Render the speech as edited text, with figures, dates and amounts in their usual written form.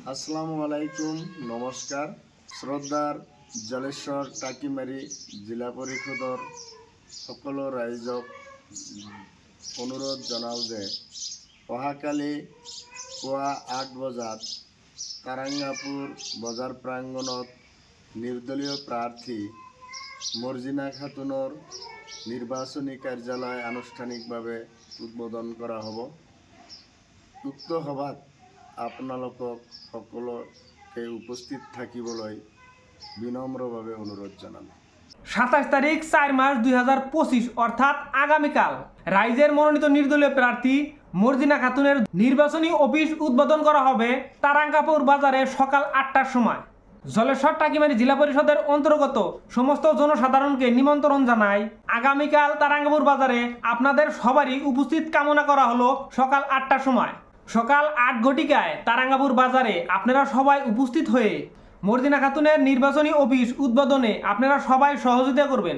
আসসালামু আলাইকুম, নমস্কার। শ্রদ্ধাৰ জলেশ্বৰ টাকিমাৰী জিলা পৰিষদৰ সকলো ৰাইজক অনুৰোধ জনাওঁ যে অহাকালি পুৱা ৮ বজাত তাৰাঙ্গাপুৰ বজাৰ প্ৰাংগণত নিৰ্দলীয় প্ৰাৰ্থী মৰ্জিনা খাতুনৰ নিৰ্বাচনী কাৰ্যালয় আনুষ্ঠানিকভাৱে উদ্বোধন কৰা হ'ব। উক্ত সভাত আপোনালোকক সকলোকে উপস্থিত থাকিবলৈ বিনম্রভাবে অনুরোধ জানালো। ২৭ তারিখ ৪ মার্চ ২০২৫ অর্থাৎ আগামীকাল রাইজের মনোনীত নির্দলীয় প্রার্থী মর্জিনা খাতুনের নির্বাচনী অফিস উদ্বোধন করা হবে তারাঙ্গাপুর বাজারে সকাল ৮টার সময়। জলেশ্বর টাকিমারী জেলা পরিষদের অন্তর্গত সমস্ত জনসাধারণকে নিমন্ত্রণ জানাই। আগামীকাল তারাঙ্গাপুর বাজারে আপনাদের সবারই উপস্থিত কামনা করা হলো সকাল ৮টার সময়। সকাল ৮ ঘটিকায় তারাঙ্গাপুর বাজারে আপনারা সবাই উপস্থিত হয়ে মর্জিনা খাতুনের নির্বাচনী অফিস উদ্বোধনে আপনারা সবাই সহযোগিতা করবেন।